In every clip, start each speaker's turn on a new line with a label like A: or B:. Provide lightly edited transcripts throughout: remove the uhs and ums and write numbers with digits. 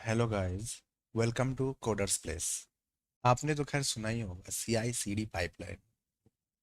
A: Hello guys. Welcome to coders place. आपने तो खैर सुना ही होगा सी आई सी डी पाइपलाइन।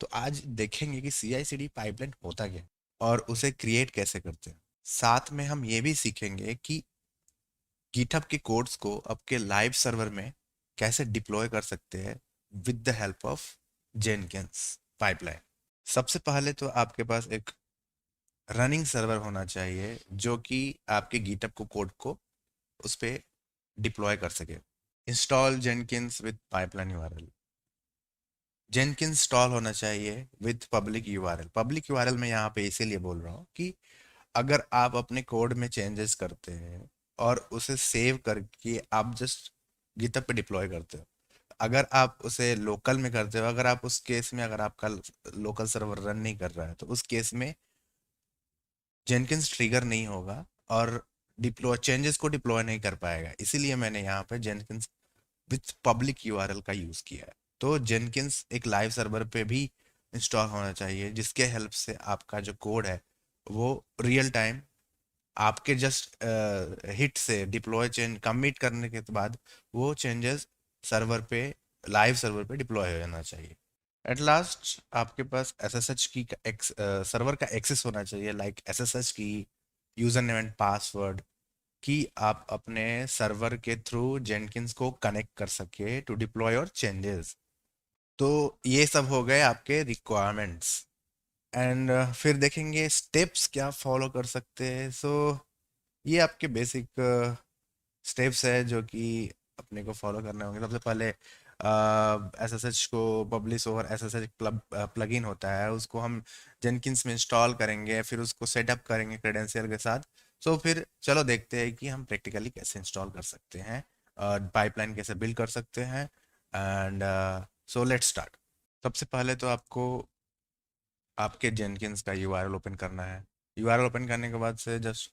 A: तो आज देखेंगे कि सी आई सी डी पाइपलाइन होता क्या है और उसे क्रिएट कैसे करते हैं। साथ में हम ये भी सीखेंगे कि गिटहब के कोड्स को आपके लाइव सर्वर में कैसे डिप्लॉय कर सकते हैं with the help of Jenkins pipeline. सबसे पहले तो आपके पास एक रनिंग सर्वर होना चाहिए जो कि आपके गिटहब को कोड को उस पे डिप्लॉय कर सके। Install Jenkins with pipeline URL. Jenkins install होना चाहिए with public URL. Public URL मैं यहाँ पे इसीलिए बोल रहा हूँ कि अगर आप अपने कोड में चेंजेस करते हैं और उसे सेव करके आप जस्ट गिटहब पे डिप्लॉय करते हो, अगर आप उसे लोकल में करते हो, अगर आप उस केस में अगर आपका लोकल सर्वर रन नहीं कर रहा है तो उस केस में जेनकिंस ट्रिगर नहीं होगा और डिप्लॉय चेंजेस को डिप्लॉय नहीं कर पाएगा। इसीलिए मैंने यहाँ पे जेनकिंस विथ पब्लिक यूआरएल का यूज़ किया है। तो जेनकिंस एक लाइव सर्वर पे भी इंस्टॉल होना चाहिए जिसके हेल्प से आपका जो कोड है वो रियल टाइम आपके जस्ट हिट से डिप्लॉय चेंज कमिट करने के बाद वो चेंजेस सर्वर पे लाइव सर्वर पे डिप्लॉय हो जाना चाहिए। एट लास्ट आपके पास एसएसएच की सर्वर का एक्सेस होना चाहिए, लाइक एसएसएच की, यूजर नेम एंड पासवर्ड, कि आप अपने सर्वर के थ्रू जेनकिंस को कनेक्ट कर सके टू डिप्लॉय और चेंजेस। तो ये सब हो गए आपके रिक्वायरमेंट्स। एंड फिर देखेंगे स्टेप्स क्या फॉलो कर सकते हैं। सो ये आपके बेसिक स्टेप्स है जो कि अपने को फॉलो करने होंगे। सबसे पहले एस एस एच को publish over S S H plugin होता है, उसको हम जेनकिंस में इंस्टॉल करेंगे, फिर उसको सेटअप करेंगे क्रेडेंशियल के साथ। सो फिर चलो देखते हैं कि हम प्रैक्टिकली कैसे इंस्टॉल कर सकते हैं और पाइपलाइन कैसे बिल्ड कर सकते हैं। And so let's start. सबसे पहले तो आपको आपके जेनकिंस का यूआरएल ओपन करना है। यूआरएल ओपन करने के बाद से जस्ट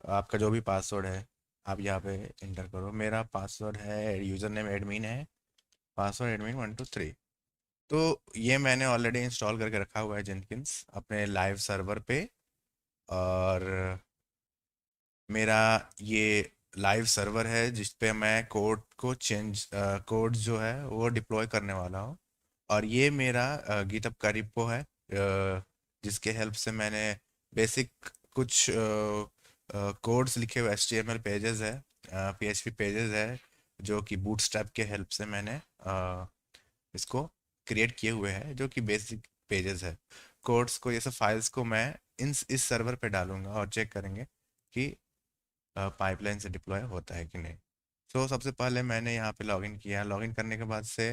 A: आपका जो भी पासवर्ड है आप यहाँ पे इंटर करो। मेरा पासवर्ड है, यूज़र नेम एडमिन है, पासवर्ड एडमिन 123। तो ये मैंने ऑलरेडी इंस्टॉल करके रखा हुआ है जेनकिंस अपने लाइव सर्वर पे। और मेरा ये लाइव सर्वर है जिस पे मैं कोड को चेंज कोड जो है वो डिप्लॉय करने वाला हूँ। और ये मेरा गिटहब का रिपो है, जिसके हेल्प से मैंने बेसिक कुछ कोड्स लिखे हुए HTML पेजेस है, PHP पेजेस है, जो कि बूटस्ट्रैप के हेल्प से मैंने इसको क्रिएट किए हुए हैं, जो कि बेसिक पेजेस है। कोड्स को, ये सब फाइल्स को मैं इस सर्वर पे डालूंगा और चेक करेंगे कि पाइपलाइन से डिप्लॉय होता है कि नहीं। सो सबसे पहले मैंने यहाँ पे लॉगिन किया। लॉगिन करने के बाद से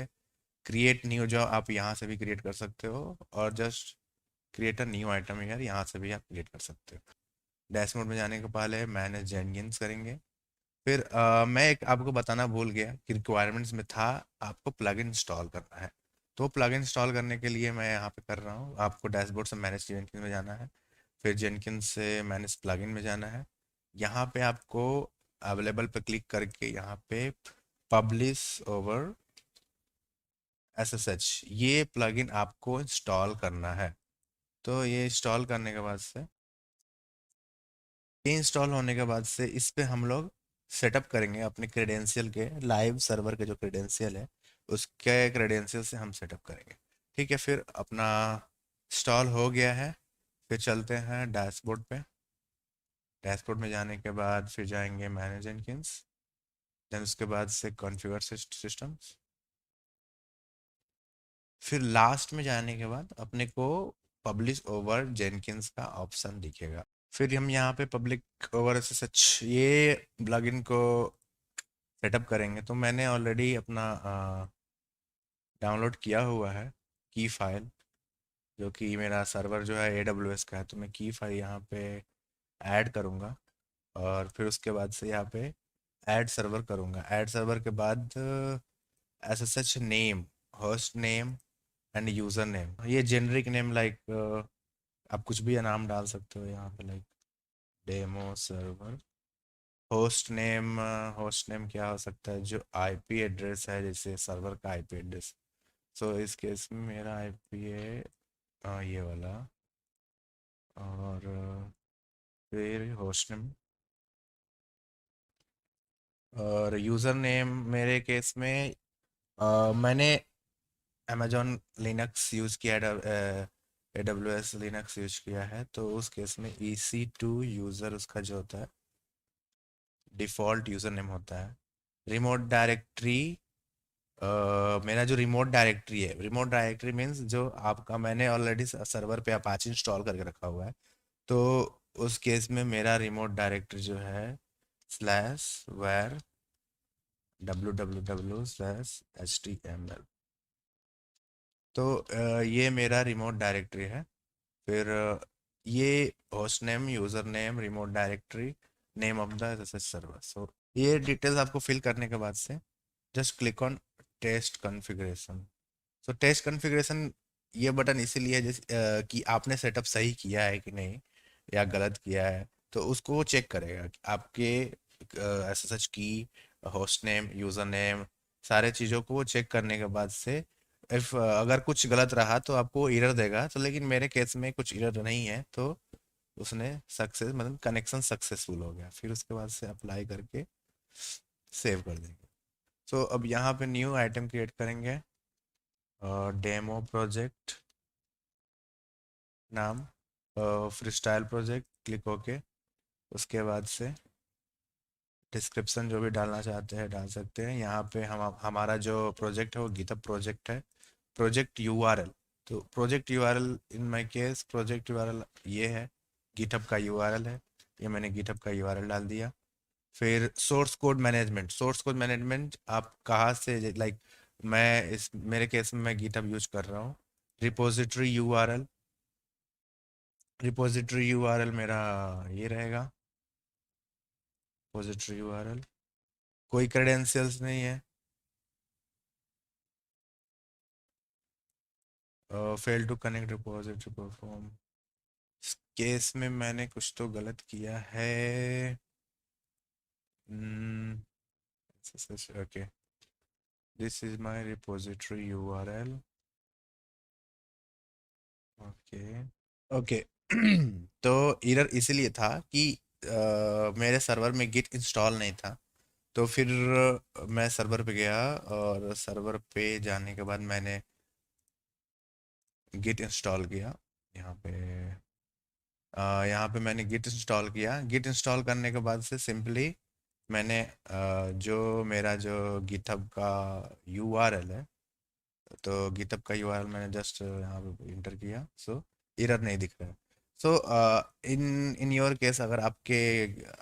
A: क्रिएट न्यू जॉब आप यहाँ से भी क्रिएट कर सकते हो, और just create a new item यार यहाँ से भी आप क्रिएट कर सकते हो। डैशबोर्ड में जाने के पहले मैनेज जेनकिंस करेंगे। फिर मैं एक आपको बताना भूल गया कि रिक्वायरमेंट्स में था आपको प्लगइन इंस्टॉल करना है। तो प्लगइन इंस्टॉल करने के लिए मैं यहाँ पे कर रहा हूँ। आपको डैशबोर्ड से मैनेज जेनकिंस में जाना है, फिर जेनकिंस से मैनेज प्लगइन में जाना है। यहाँ पे आपको अवेलेबल पे क्लिक करके यहाँ पे पब्लिश ओवर SSH ये प्लगइन आपको इंस्टॉल करना है। तो ये इंस्टॉल करने के बाद से, ये इंस्टॉल होने के बाद से इस पे हम लोग सेटअप करेंगे अपने क्रेडेंशियल के, लाइव सर्वर के जो क्रेडेंशियल है उसके क्रेडेंशियल से हम सेटअप करेंगे। ठीक है, फिर अपना इंस्टॉल हो गया है। फिर चलते हैं डैशबोर्ड पे। डैशबोर्ड में जाने के बाद फिर जाएंगे मैनेज जेनकिंस, देन उसके बाद से कॉन्फ़िगर सिस्टम्स। फिर लास्ट में जाने के बाद अपने को पब्लिश ओवर जेनकिंस का ऑप्शन दिखेगा। फिर हम यहाँ पे पब्लिक ओवर एसएसएच ये प्लगइन को सेटअप करेंगे। तो मैंने ऑलरेडी अपना डाउनलोड किया हुआ है की फाइल, जो कि मेरा सर्वर जो है AWS का है। तो मैं की फाइल यहाँ पे ऐड करूँगा और फिर उसके बाद से यहाँ पे ऐड सर्वर करूँगा। ऐड सर्वर के बाद SSH name, host name end user name, ये जेनरिक नेम, लाइक आप कुछ भी नाम डाल सकते हो यहाँ पे, like demo server. Host name क्या हो सकता है, जो आईपी एड्रेस है जैसे सर्वर का आईपी एड्रेस। सो इस केस में मेरा आईपी है ये वाला। और फिर होस्ट नेम और यूज़र नेम मेरे केस में मैंने अमेजोन लिनक्स यूज़ किया है, AWS लिनक्स यूज़ किया है, तो उस केस में EC2 यूज़र उसका जो होता है डिफ़ॉल्ट यूज़र नेम होता है। रिमोट डायरेक्टरी, मेरा जो रिमोट डायरेक्टरी है, रिमोट डायरेक्टरी मीन्स जो आपका मैंने ऑलरेडी सर्वर पे अपाची इंस्टॉल करके रखा हुआ है, तो उस केस में मेरा रिमोट डायरेक्टरी जो है स्लैश वेर www/html। तो ये मेरा रिमोट डायरेक्टरी है। फिर ये host name, user name, remote directory, name of the SSH server. So ये डिटेल्स आपको फिल करने के बाद से just click on test configuration. So test configuration ये बटन इसीलिए है जैसे कि आपने सेटअप सही किया है कि नहीं या गलत किया है, तो उसको वो चेक करेगा कि आपके एसएसएच की, होस्ट नेम, यूज़र नेम, सारे चीज़ों को वो चेक करने के बाद से इफ अगर कुछ गलत रहा तो आपको एरर देगा। तो लेकिन मेरे केस में कुछ एरर नहीं है, तो उसने सक्सेस मतलब कनेक्शन सक्सेसफुल हो गया। फिर उसके बाद से अप्लाई करके सेव कर देंगे। सो अब यहाँ पे न्यू आइटम क्रिएट करेंगे, डेमो प्रोजेक्ट नाम, फ्री स्टाइल प्रोजेक्ट, क्लिक होके उसके बाद से डिस्क्रिप्शन जो भी डालना चाहते हैं डाल सकते हैं। यहाँ पे हम हमारा जो प्रोजेक्ट है वो गिटहब प्रोजेक्ट है। प्रोजेक्ट यूआरएल, तो project URL in my case project URL ये है, गिटहब का यूआरएल है, ये मैंने गिटहब का यूआरएल डाल दिया। फिर source code management, source code management आप कहाँ से लाइक मैं इस मेरे केस में मैं गिटहब यूज कर रहा हूँ। रिपोजिटरी यूआरएल, रिपोजिटरी यूआरएल मेरा ये रहेगा, रिपोजिटरी यूआरएल, कोई क्रेडेंशियल्स नहीं है। Fail to connect repository perform, इस केस में मैंने कुछ तो गलत किया है। Okay, this is my repository URL. Okay, okay. तो एरर इसीलिए था कि मेरे सर्वर में गिट इंस्टॉल नहीं था। तो फिर मैं सर्वर पे गया और सर्वर पे जाने के बाद मैंने गिट इंस्टॉल किया। यहाँ पे यहाँ पे मैंने गिट इंस्टॉल किया। गिट इंस्टॉल करने के बाद से सिंपली मैंने जो मेरा जो गिटहब का यूआरएल है, तो गिटहब का यूआरएल मैंने जस्ट यहाँ पे इंटर किया। सो एरर नहीं दिख रहा है। सो इन इन योर केस अगर आपके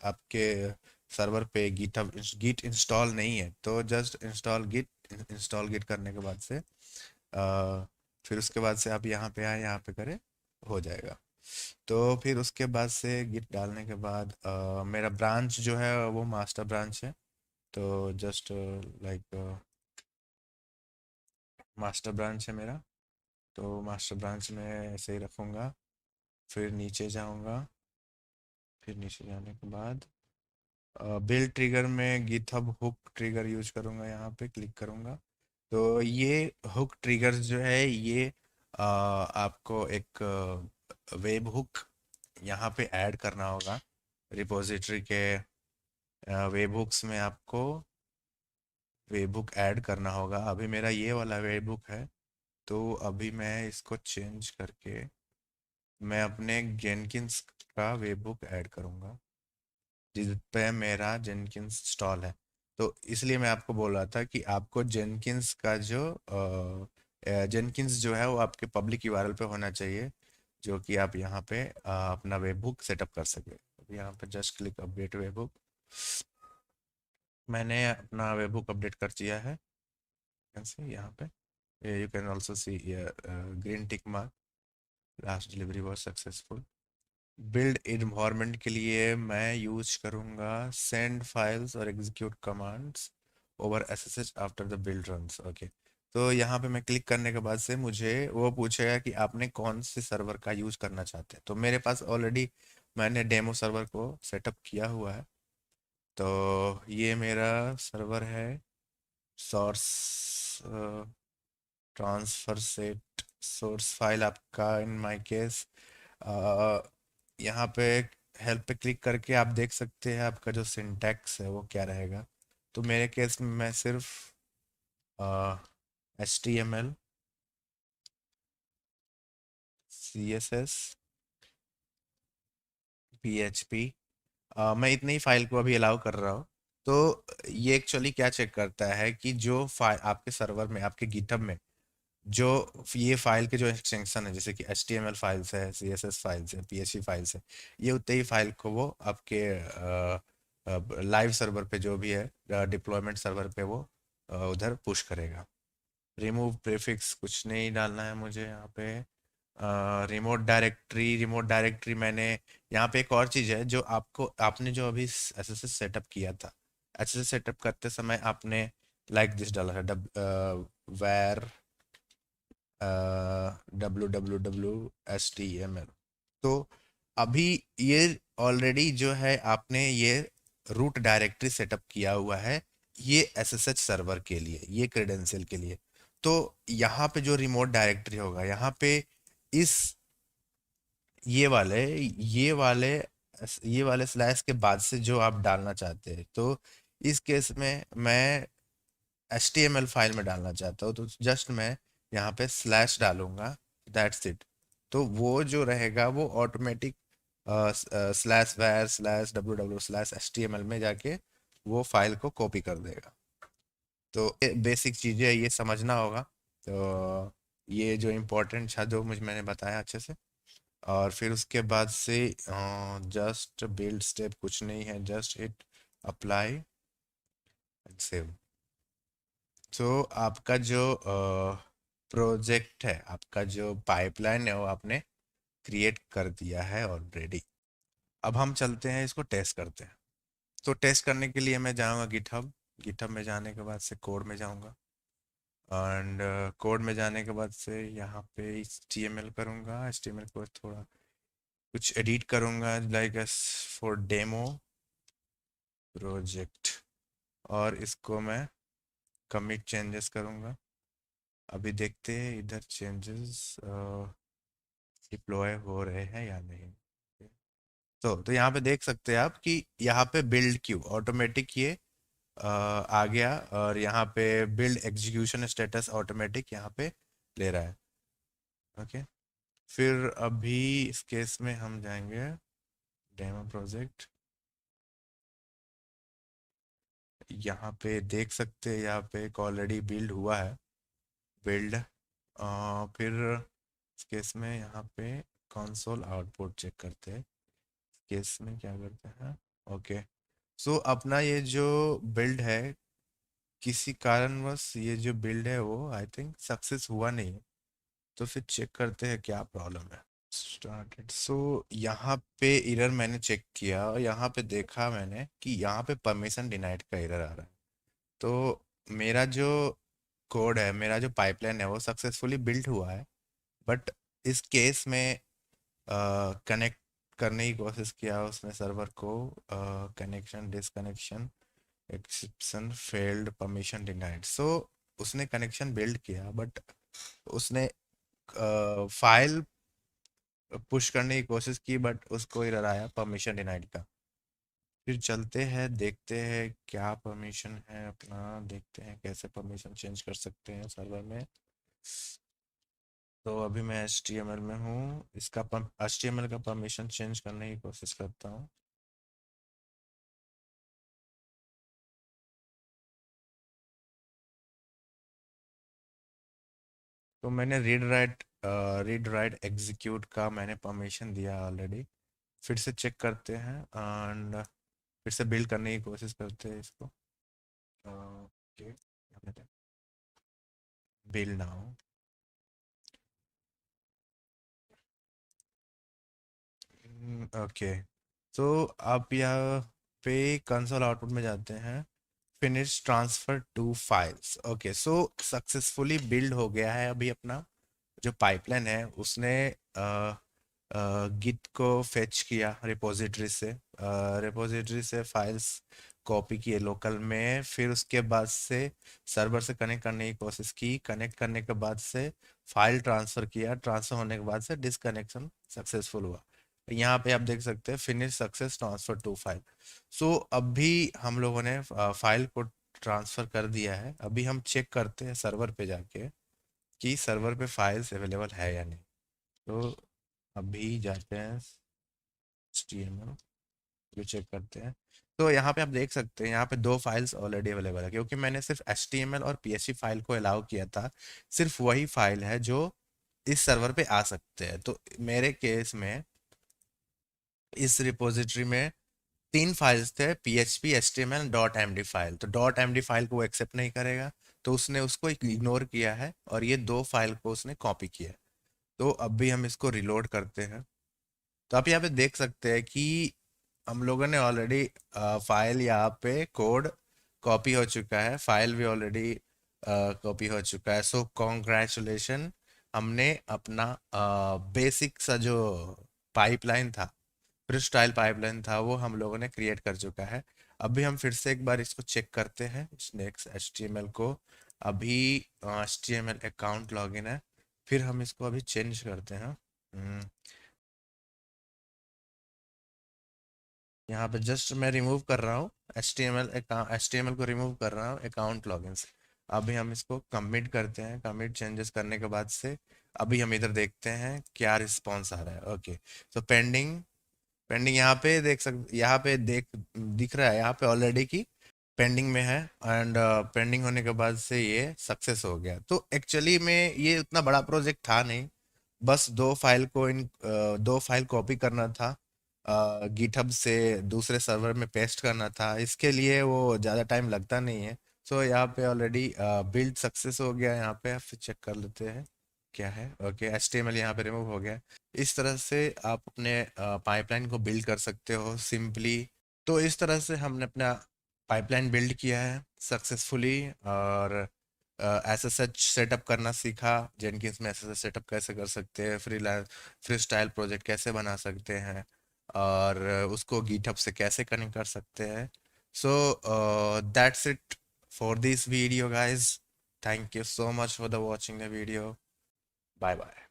A: आपके सर्वर पे गिटहब गिट इंस्टॉल नहीं है तो जस्ट इंस्टॉल गिट करने के बाद से फिर उसके बाद से आप यहाँ पे आए, यहाँ पे करें, हो जाएगा। तो फिर उसके बाद से गिट डालने के बाद मेरा ब्रांच जो है वो मास्टर ब्रांच है, तो जस्ट लाइक मास्टर ब्रांच है मेरा, तो मास्टर ब्रांच में ऐसे ही रखूँगा। फिर नीचे जाऊँगा, फिर नीचे जाने के बाद बिल्ड ट्रिगर में गिटहब हुक ट्रिगर यूज करूँगा, यहाँ पे क्लिक करूँगा। तो ये हुक ट्रिगर्स जो है ये आपको एक वेब हुक यहाँ पे ऐड करना होगा रिपोजिटरी के। वेब हुक्स में आपको वेब हुक ऐड करना होगा। अभी मेरा ये वाला वेब हुक है, तो अभी मैं इसको चेंज करके मैं अपने जेनकिंस का वेब हुक ऐड करूँगा जिस पे मेरा जेनकिंस इंस्टॉल है। तो इसलिए मैं आपको बोल रहा था कि आपको जेनकिंस का जो जेनकिंस जो है वो आपके पब्लिक यूआरएल पे होना चाहिए, जो कि आप यहाँ पे अपना वेबहुक सेटअप कर सके। अब यहाँ पे जस्ट क्लिक अपडेट वेबहुक, मैंने अपना वेबहुक अपडेट कर दिया है। see यहाँ पे you can also see green tick mark, last delivery was successful. Build environment के लिए मैं यूज करूँगा सेंड फाइल्स और execute commands over SSH after the build runs. Okay, तो यहाँ पे मैं क्लिक करने के बाद से मुझे वो पूछेगा कि आपने कौन से सर्वर का यूज करना चाहते हैं। तो मेरे पास ऑलरेडी मैंने डेमो सर्वर को सेटअप किया हुआ है, तो ये मेरा सर्वर है source transfer set source file आपका इन माय केस। यहाँ पे हेल्प पे क्लिक करके आप देख सकते हैं आपका जो सिंटैक्स है वो क्या रहेगा। तो मेरे केस में मैं सिर्फ HTML, CSS, PHP, मैं इतनी ही फाइल को अभी अलाउ कर रहा हूँ। तो ये एक्चुअली क्या चेक करता है कि जो फाइल आपके सर्वर में, आपके गिटहब में जो ये फाइल के जो एक्सटेंशन है, जैसे कि HTML फाइल्स है, CSS फाइल्स है, PHP फाइल्स है, ये उतने ही फाइल को वो आपके लाइव सर्वर पे जो भी है, डिप्लॉयमेंट सर्वर पे वो उधर पुश करेगा। रिमूव प्रीफिक्स कुछ नहीं डालना है मुझे यहाँ पे। रिमोट डायरेक्टरी मैंने यहाँ पे एक और चीज़ है जो आपको, आपने जो अभी SSH सेटअप किया था, SSH सेटअप करते समय आपने लाइक दिस डाला था, where www.html। तो अभी ये ऑलरेडी जो है आपने ये रूट डायरेक्टरी सेटअप किया हुआ है, ये SSH सर्वर के लिए, ये क्रेडेंशियल के लिए। तो यहाँ पे जो रिमोट डायरेक्टरी होगा, यहाँ पे इस ये वाले ये वाले ये वाले स्लैश के बाद से जो आप डालना चाहते हैं, तो इस केस में मैं HTML फाइल में डालना चाहता हूँ, तो जस्ट मैं यहाँ पे स्लैश डालूंगा, दैट्स इट। तो वो जो रहेगा वो ऑटोमेटिक स्लैश वैर स्लैश www स्लैश HTML में जाके वो फाइल को कॉपी कर देगा। तो बेसिक चीज़ें है, ये समझना होगा। तो ये जो इम्पोर्टेंट था जो मुझे मैंने बताया अच्छे से। और फिर उसके बाद से जस्ट बिल्ड स्टेप कुछ नहीं है, just hit apply and save. तो आपका जो प्रोजेक्ट है, आपका जो पाइपलाइन है, वो आपने क्रिएट कर दिया है ऑलरेडी। अब हम चलते हैं, इसको टेस्ट करते हैं। तो टेस्ट करने के लिए मैं जाऊंगा गिटहब। गिटहब में जाने के बाद से कोड में जाऊंगा, एंड कोड में जाने के बाद से यहाँ पे HTML करूँगा। HTML को थोड़ा कुछ एडिट करूँगा, like S for demo project, और इसको मैं कमिट चेंजेस करूँगा। अभी देखते हैं इधर चेंजेस डिप्लॉय हो रहे हैं या नहीं। तो यहाँ पे देख सकते हैं आप कि यहाँ पे बिल्ड क्यू ऑटोमेटिक ये आ गया, और यहाँ पे बिल्ड एग्जीक्यूशन स्टेटस ऑटोमेटिक यहाँ पे ले रहा है। ओके, फिर अभी इस केस में हम जाएंगे डेमो प्रोजेक्ट। यहाँ पे देख सकते हैं, यहाँ पे एक ऑलरेडी बिल्ड हुआ है, बिल्ड। फिर इस केस में यहाँ पे कंसोल आउटपुट चेक करते हैं। केस में क्या करते हैं, ओके। सो अपना ये जो बिल्ड है, किसी कारणवश ये जो बिल्ड है वो आई थिंक सक्सेस हुआ नहीं है। तो फिर चेक करते हैं क्या प्रॉब्लम है। स्टार्टेड। सो यहाँ पे एरर मैंने चेक किया, और यहाँ पे देखा मैंने कि यहाँ पे परमिशन डिनाइड का एरर आ रहा है। तो मेरा जो कोड है, मेरा जो पाइपलाइन है, वो सक्सेसफुली बिल्ड हुआ है, बट इस केस में कनेक्ट करने की कोशिश किया उसने सर्वर को, connection disconnection exception failed permission denied. So उसने कनेक्शन बिल्ड किया, बट उसने फाइल पुश करने की कोशिश की, बट उसको एरर आया परमिशन डिनाइड का। फिर चलते हैं, देखते हैं क्या परमिशन है अपना, देखते हैं कैसे परमिशन चेंज कर सकते हैं सर्वर में। तो अभी मैं HTML में हूँ, इसका HTML का परमिशन चेंज करने की कोशिश करता हूँ। तो मैंने रीड राइट एग्जीक्यूट का मैंने परमिशन दिया ऑलरेडी। फिर से चेक करते हैं, एंड फिर से बिल्ड करने की कोशिश करते हैं इसको। Okay, build now. ओके, तो आप यहाँ पे कंसोल आउटपुट में जाते हैं, finish transfer to files. Okay, so successfully build हो गया है अभी अपना जो पाइपलाइन है। उसने गिट को फेच किया रिपोजिटरी से फाइल्स कॉपी किए लोकल में, फिर उसके बाद से सर्वर से कनेक्ट करने की कोशिश की, कनेक्ट करने के बाद से फाइल ट्रांसफ़र किया, ट्रांसफ़र होने के बाद से डिसकनेक्शन सक्सेसफुल हुआ। यहाँ पे आप देख सकते हैं finish success transfer to file. So अभी हम लोगों ने फाइल को ट्रांसफ़र कर दिया है। अभी हम चेक करते हैं सर्वर पे जाके कि सर्वर पे फाइल्स अवेलेबल है या नहीं। तो अभी जाते हैं HTML भी चेक करते हैं। तो यहाँ पे आप देख सकते हैं, यहाँ पे 2 फाइल्स ऑलरेडी अवेलेबल है, क्योंकि मैंने सिर्फ HTML और PHP फाइल को अलाउ किया था। सिर्फ वही फाइल है जो इस सर्वर पे आ सकते हैं। तो मेरे केस में इस रिपोजिटरी में 3 फाइल्स थे, PHP, HTML, dot MD file. तो डॉट एमडी फाइल को वो एक्सेप्ट नहीं करेगा, तो उसने उसको इग्नोर किया है और ये 2 फाइल को उसने कॉपी किया है। तो अभी हम इसको रिलोड करते हैं। तो आप यहाँ पे देख सकते हैं कि हम लोगों ने ऑलरेडी फाइल यहाँ पे कोड कॉपी हो चुका है, फाइल भी ऑलरेडी कॉपी हो चुका है। सो कॉन्ग्रेचुलेशन, हमने अपना बेसिक सा जो पाइपलाइन था, फ्री स्टाइल पाइपलाइन था, वो हम लोगों ने क्रिएट कर चुका है। अभी हम फिर से एक बार इसको चेक करते हैं, इस नेक्स्ट HTML को। अभी HTML अकाउंट लॉगिन है, फिर हम इसको अभी चेंज करते हैं। यहाँ पे जस्ट मैं रिमूव कर रहा हूँ HTML को रिमूव कर रहा हूँ अकाउंट लॉगिन से। अभी हम इसको कमिट करते हैं। कमिट चेंजेस करने के बाद से अभी हम इधर देखते हैं क्या रिस्पॉन्स आ रहा है। ओके, तो पेंडिंग पेंडिंग यहाँ पे यहाँ पे दिख रहा है यहाँ पे ऑलरेडी की पेंडिंग में है। एंड पेंडिंग होने के बाद से ये सक्सेस हो गया। तो एक्चुअली में ये उतना बड़ा प्रोजेक्ट था नहीं, बस 2 फाइल कॉपी करना था, गिटहब से दूसरे सर्वर में पेस्ट करना था। इसके लिए वो ज़्यादा टाइम लगता नहीं है। सो यहाँ पे ऑलरेडी बिल्ड सक्सेस हो गया। यहाँ पे फिर चेक कर लेते हैं क्या है। ओके, HTML यहाँ पे रिमूव हो गया। इस तरह से आप अपने पाइपलाइन को बिल्ड कर सकते हो सिंपली। तो इस तरह से हमने अपना पाइपलाइन बिल्ड किया है सक्सेसफुली, और ऐसा सच सेटअप करना सीखा। जेनकिंस में ऐसा सेटअप कैसे कर सकते हैं, फ्री स्टाइल प्रोजेक्ट कैसे बना सकते हैं, और उसको गिटहब से कैसे कनेक्ट कर सकते हैं। So that's it for this video guys. Thank you so much for the watching the video. Bye bye.